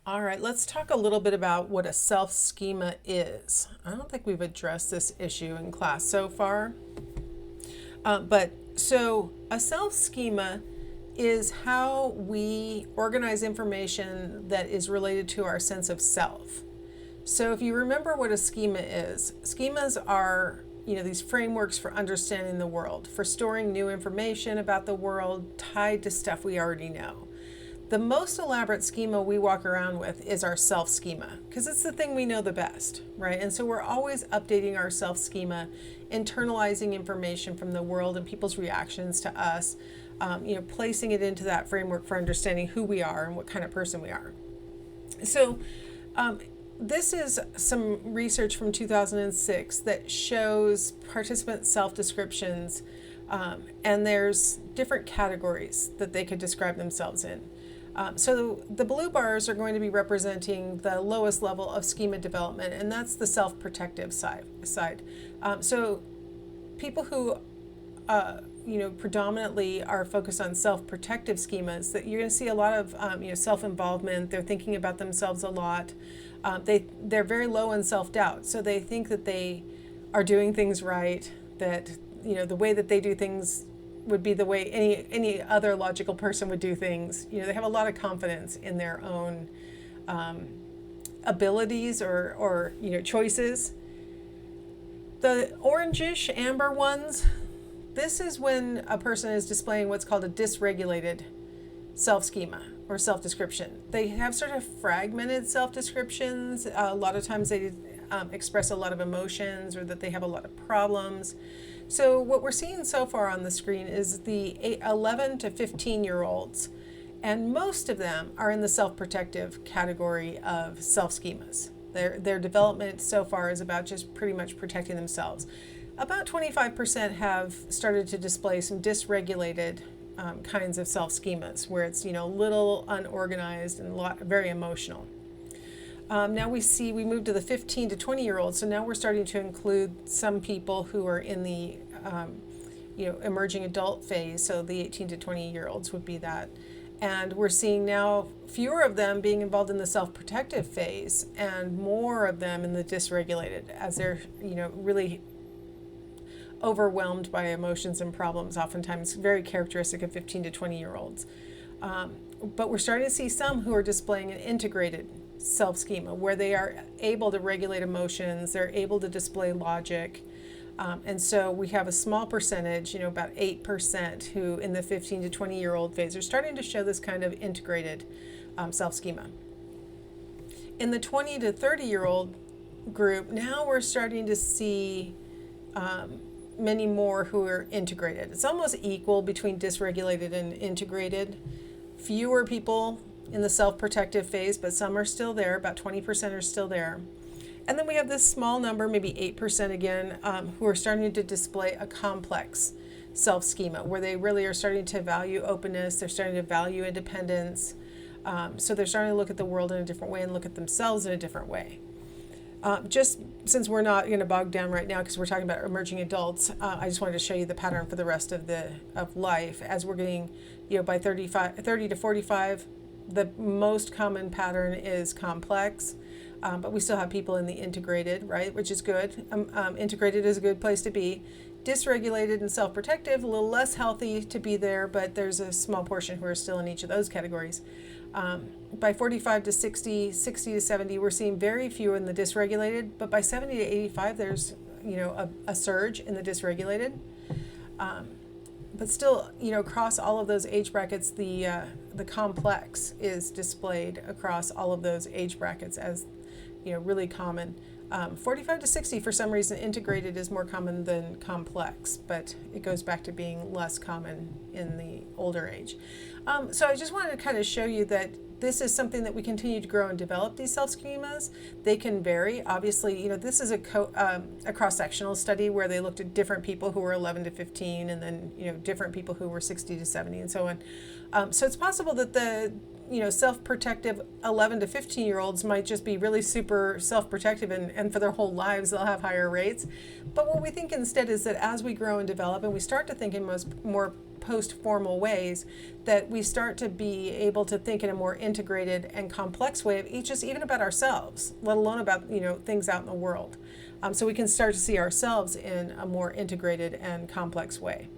All right, let's talk a little bit about what a self-schema is. I don't think we've addressed this issue in class so far. But a self-schema is how we organize information that is related to our sense of self. So if you remember what a schema is, schemas are these frameworks for understanding the world, for storing new information about the world tied to stuff we already know. The most elaborate schema we walk around with is our self-schema, because it's the thing we know the best, right? And so we're always updating our self-schema, internalizing information from the world and people's reactions to us, placing it into that framework for understanding who we are and what kind of person we are. So this is some research from 2006 that shows participant self-descriptions, and there's different categories that they could describe themselves in. So the blue bars are going to be representing the lowest level of schema development, and that's the self-protective side. So people who predominantly are focused on self-protective schemas, that you're going to see a lot of self-involvement. They're thinking about themselves a lot. They're very low in self-doubt, so they think that they are doing things right, that the way that they do things would be the way any other logical person would do things. They have a lot of confidence in their own abilities or choices. The orangish amber ones, this is when a person is displaying what's called a dysregulated self-schema or self-description. They have sort of fragmented self-descriptions. A lot of times they express a lot of emotions, or that they have a lot of problems. So what we're seeing so far on the screen is the 11 to 15-year-olds, and most of them are in the self-protective category of self-schemas. Their development so far is about just pretty much protecting themselves. About 25% have started to display some dysregulated kinds of self-schemas, where it's little unorganized and very emotional. Now we move to the 15 to 20-year-olds, so now we're starting to include some people who are in the emerging adult phase, so the 18 to 20-year-olds would be that. And we're seeing now fewer of them being involved in the self-protective phase and more of them in the dysregulated, as they're really overwhelmed by emotions and problems, oftentimes very characteristic of 15 to 20-year-olds. But we're starting to see some who are displaying an integrated self-schema, where they are able to regulate emotions, they're able to display logic. And so we have a small percentage, about 8%, who in the 15 to 20-year-old phase are starting to show this kind of integrated self-schema. In the 20 to 30-year-old group, now we're starting to see many more who are integrated. It's almost equal between dysregulated and integrated. Fewer people in the self-protective phase, but some are still there. About 20% are still there. And then we have this small number, maybe 8% again, who are starting to display a complex self-schema, where they really are starting to value openness, they're starting to value independence. So they're starting to look at the world in a different way and look at themselves in a different way. Just since we're not going to bog down right now because we're talking about emerging adults, I just wanted to show you the pattern for the rest of life. As we're getting, by 30 to 45, the most common pattern is complex, but we still have people in the integrated, right, which is good. Integrated is a good place to be. Dysregulated and self-protective, a little less healthy to be there, but there's a small portion who are still in each of those categories. By 45 to 60, 60 to 70, we're seeing very few in the dysregulated, but by 70 to 85, there's a surge in the dysregulated. But still, across all of those age brackets, the complex is displayed across all of those age brackets as really common. 45 to 60, for some reason, integrated is more common than complex, but it goes back to being less common in the older age. So I just wanted to kind of show you that this is something that we continue to grow and develop, these self-schemas. They can vary. Obviously, this is a cross-sectional study where they looked at different people who were 11 to 15 and then, different people who were 60 to 70 and so on. So it's possible that self-protective 11 to 15-year-olds might just be really super self-protective, and for their whole lives they'll have higher rates. But what we think instead is that as we grow and develop and we start to think in more post-formal ways, that we start to be able to think in a more integrated and complex way of even about ourselves, let alone about things out in the world. So we can start to see ourselves in a more integrated and complex way.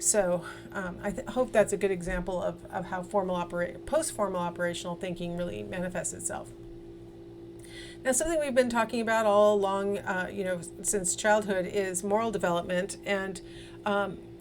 So I hope that's a good example of how post-formal operational thinking really manifests itself. Now, something we've been talking about all along, since childhood, is moral development, and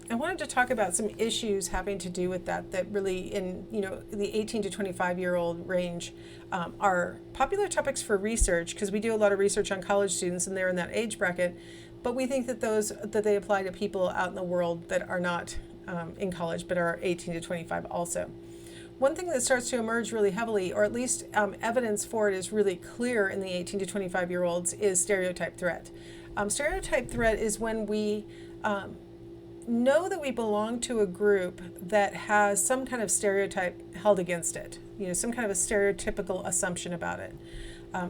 I wanted to talk about some issues having to do with that really in the 18 to 25-year-old range are popular topics for research, because we do a lot of research on college students and they're in that age bracket. But we think that they apply to people out in the world that are not in college but are 18 to 25 also. One thing that starts to emerge really heavily, or at least evidence for it is really clear in the 18 to 25-year-olds, is stereotype threat. Stereotype threat is when we know that we belong to a group that has some kind of stereotype held against it, some kind of a stereotypical assumption about it.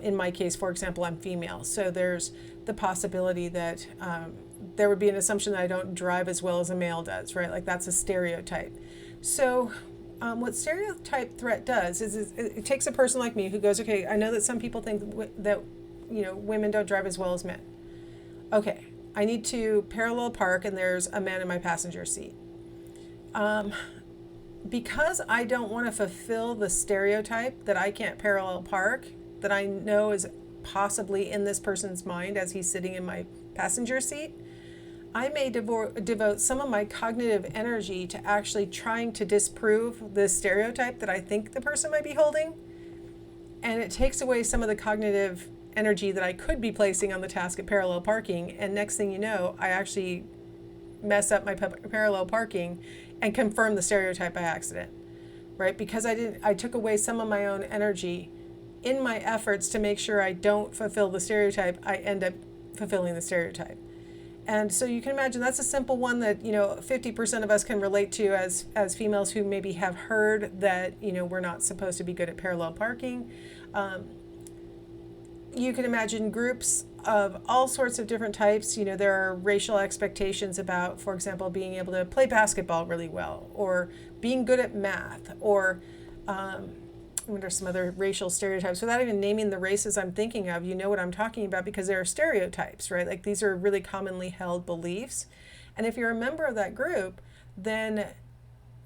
In my case, for example, I'm female, so there's the possibility that there would be an assumption that I don't drive as well as a male does, right? Like that's a stereotype. So what stereotype threat does is it takes a person like me who goes, okay, I know that some people think that women don't drive as well as men. Okay, I need to parallel park and there's a man in my passenger seat. Because I don't want to fulfill the stereotype that I can't parallel park, that I know is possibly in this person's mind as he's sitting in my passenger seat, I may devote some of my cognitive energy to actually trying to disprove the stereotype that I think the person might be holding. And it takes away some of the cognitive energy that I could be placing on the task of parallel parking. And next thing you know, I actually mess up my parallel parking and confirm the stereotype by accident, right? Because I took away some of my own energy in my efforts to make sure I don't fulfill the stereotype, I end up fulfilling the stereotype. And so you can imagine that's a simple one that 50% of us can relate to as females who maybe have heard that we're not supposed to be good at parallel parking. You can imagine groups of all sorts of different types. There are racial expectations about, for example, being able to play basketball really well, or being good at math, or what are some other racial stereotypes? Without even naming the races I'm thinking of, you know what I'm talking about because there are stereotypes, right? Like these are really commonly held beliefs. And if you're a member of that group, then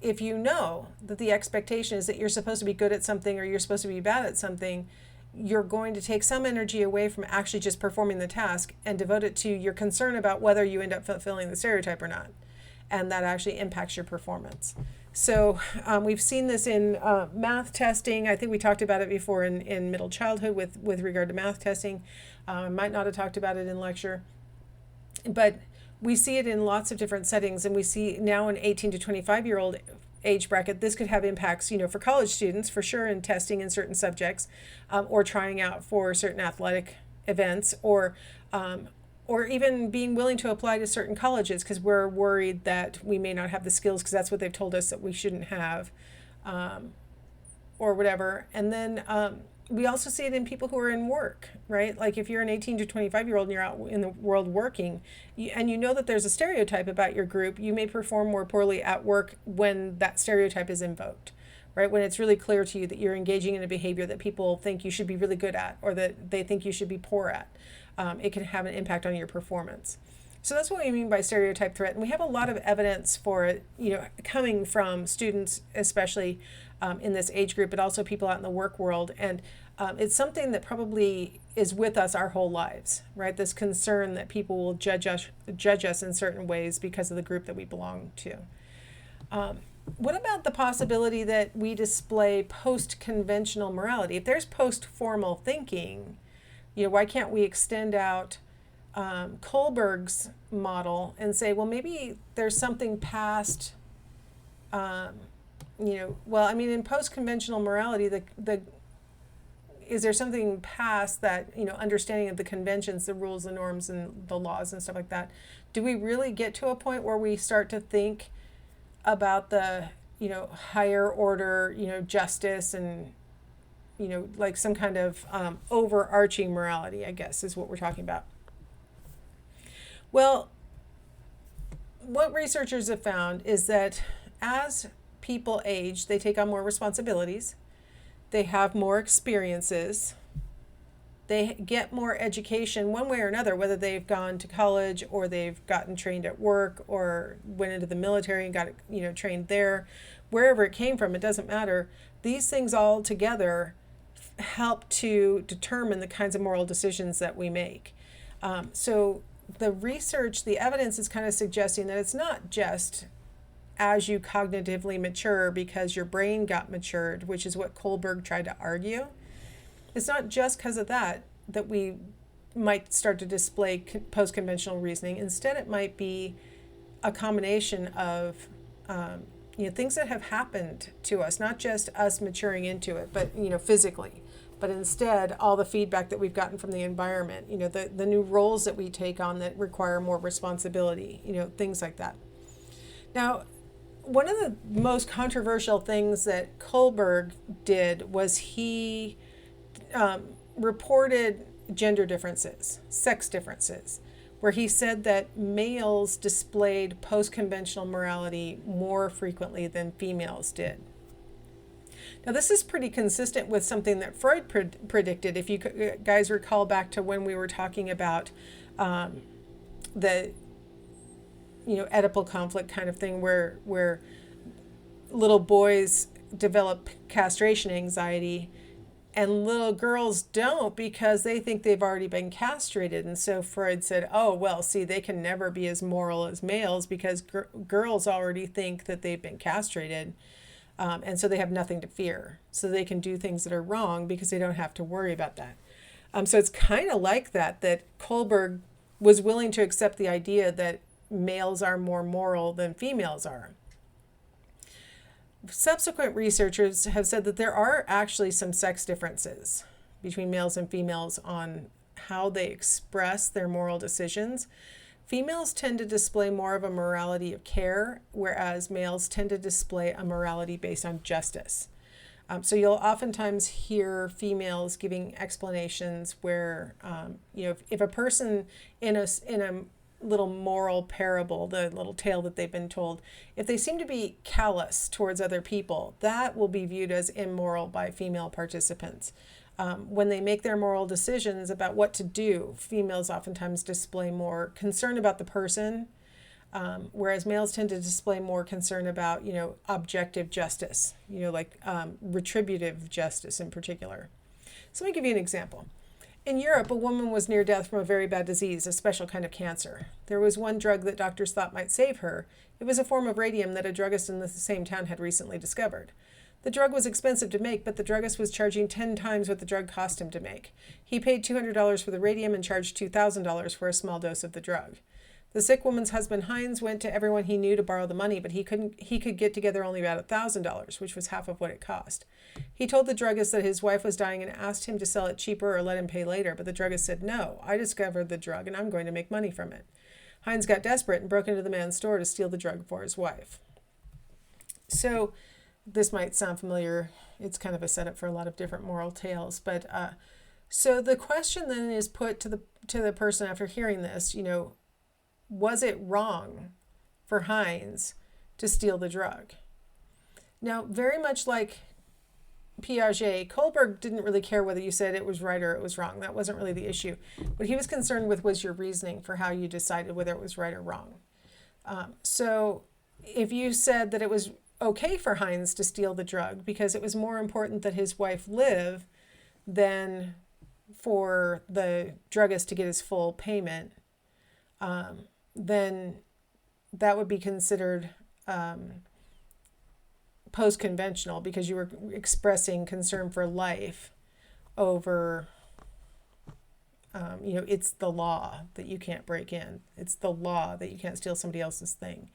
if you know that the expectation is that you're supposed to be good at something or you're supposed to be bad at something, you're going to take some energy away from actually just performing the task and devote it to your concern about whether you end up fulfilling the stereotype or not. And that actually impacts your performance. So we've seen this in math testing. I think we talked about it before in middle childhood with regard to math testing. I might not have talked about it in lecture. But we see it in lots of different settings, and we see now in 18 to 25-year-old age bracket, this could have impacts, for college students, for sure, in testing in certain subjects, or trying out for certain athletic events, or even being willing to apply to certain colleges because we're worried that we may not have the skills because that's what they've told us that we shouldn't have, or whatever. And then we also see it in people who are in work, right? Like if you're an 18 to 25-year-old and you're out in the world working, and you know that there's a stereotype about your group, you may perform more poorly at work when that stereotype is invoked, right? When it's really clear to you that you're engaging in a behavior that people think you should be really good at or that they think you should be poor at. It can have an impact on your performance. So that's what we mean by stereotype threat. And we have a lot of evidence for it, coming from students, especially in this age group, but also people out in the work world. And it's something that probably is with us our whole lives, right? This concern that people will judge us in certain ways because of the group that we belong to. What about the possibility that we display post-conventional morality? If there's post-formal thinking, why can't we extend out Kohlberg's model and say, well, maybe there's something past, in post-conventional morality, is there something past that, understanding of the conventions, the rules, the norms, and the laws and stuff like that? Do we really get to a point where we start to think about the higher order, justice and, like some kind of overarching morality, I guess, is what we're talking about. Well, what researchers have found is that as people age, they take on more responsibilities, they have more experiences, they get more education one way or another, whether they've gone to college or they've gotten trained at work or went into the military and got trained there, wherever it came from, it doesn't matter. These things all together help to determine the kinds of moral decisions that we make. So the research, the evidence is kind of suggesting that it's not just as you cognitively mature because your brain got matured, which is what Kohlberg tried to argue. It's not just because of that we might start to display post-conventional reasoning. Instead, it might be a combination of things that have happened to us, not just us maturing into it, but physically. But instead, all the feedback that we've gotten from the environment, the new roles that we take on that require more responsibility, things like that. Now, one of the most controversial things that Kohlberg did was he reported gender differences, sex differences, where he said that males displayed post-conventional morality more frequently than females did. Now, this is pretty consistent with something that Freud predicted. If you guys recall back to when we were talking about the Oedipal conflict kind of thing, where little boys develop castration anxiety and little girls don't because they think they've already been castrated. And so Freud said, oh, well, see, they can never be as moral as males because girls already think that they've been castrated. And so they have nothing to fear. So they can do things that are wrong because they don't have to worry about that. So it's kind of like that Kohlberg was willing to accept the idea that males are more moral than females are. Subsequent researchers have said that there are actually some sex differences between males and females on how they express their moral decisions. Females tend to display more of a morality of care, whereas males tend to display a morality based on justice. So you'll oftentimes hear females giving explanations where, if a person in a little moral parable, the little tale that they've been told, if they seem to be callous towards other people, that will be viewed as immoral by female participants. When they make their moral decisions about what to do, females oftentimes display more concern about the person, whereas males tend to display more concern about, objective justice, like retributive justice in particular. So let me give you an example. In Europe, a woman was near death from a very bad disease, a special kind of cancer. There was one drug that doctors thought might save her. It was a form of radium that a druggist in the same town had recently discovered. The drug was expensive to make, but the druggist was charging 10 times what the drug cost him to make. He paid $200 for the radium and charged $2,000 for a small dose of the drug. The sick woman's husband, Heinz, went to everyone he knew to borrow the money, but he could get together only about $1,000, which was half of what it cost. He told the druggist that his wife was dying and asked him to sell it cheaper or let him pay later, but the druggist said, no, I discovered the drug and I'm going to make money from it. Heinz got desperate and broke into the man's store to steal the drug for his wife. So this might sound familiar. It's kind of a setup for a lot of different moral tales. But so the question then is put to the person after hearing this, was it wrong for Heinz to steal the drug? Now, very much like Piaget, Kohlberg didn't really care whether you said it was right or it was wrong. That wasn't really the issue. What he was concerned with was your reasoning for how you decided whether it was right or wrong. So if you said that it was okay for Heinz to steal the drug because it was more important that his wife live than for the druggist to get his full payment, then that would be considered post-conventional because you were expressing concern for life over, it's the law that you can't break in. It's the law that you can't steal somebody else's thing.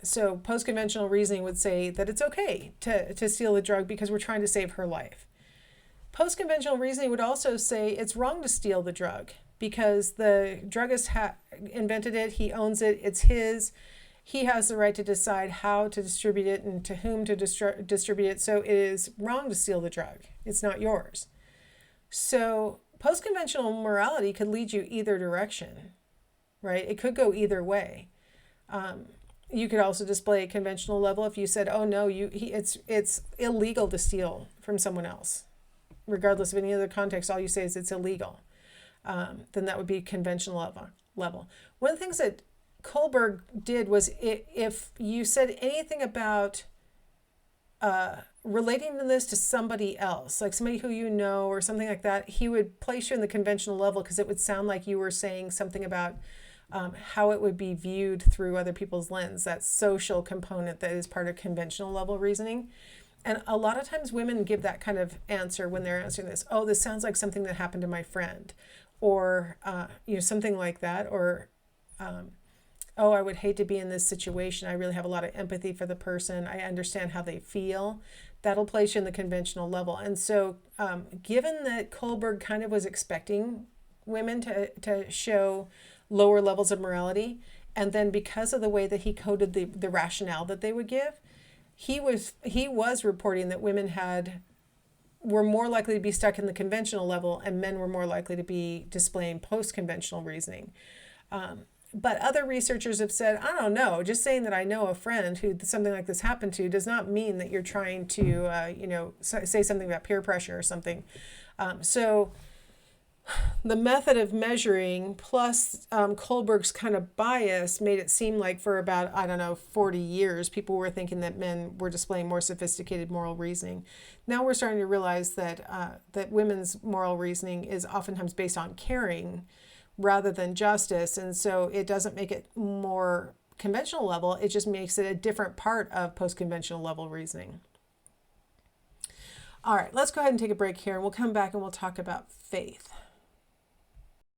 So post-conventional reasoning would say that it's okay to steal the drug because we're trying to save her life. Post-conventional reasoning would also say it's wrong to steal the drug because the druggist invented it, he owns it, it's his. he has the right to decide how to distribute it and to whom to distribute it. So it is wrong to steal the drug. It's not yours. So post-conventional morality could lead you either direction, right? It could go either way. You could also display a conventional level if you said, "Oh no, it's illegal to steal from someone else," regardless of any other context. All you say is it's illegal. Then that would be conventional level. One of the things that Kohlberg did was, if you said anything about relating this to somebody else, like somebody who you know or something like that, he would place you in the conventional level because it would sound like you were saying something about how it would be viewed through other people's lens, that social component that is part of conventional level reasoning. And a lot of times women give that kind of answer when they're answering this. "Oh, this sounds like something that happened to my friend," or something like that, or "Oh, I would hate to be in this situation. I really have a lot of empathy for the person. I understand how they feel." That'll place you in the conventional level. And so given that Kohlberg kind of was expecting women to show lower levels of morality, and then because of the way that he coded the rationale that they would give, he was reporting that women were more likely to be stuck in the conventional level and men were more likely to be displaying post-conventional reasoning. But other researchers have said, "I don't know, just saying that I know a friend who something like this happened to does not mean that you're trying to say something about peer pressure or something." So the method of measuring plus Kohlberg's kind of bias made it seem like for about, 40 years, people were thinking that men were displaying more sophisticated moral reasoning. Now we're starting to realize that women's moral reasoning is oftentimes based on caring rather than justice. And so it doesn't make it more conventional level. It just makes it a different part of post-conventional level reasoning. All right, let's go ahead and take a break here, and we'll come back and we'll talk about faith.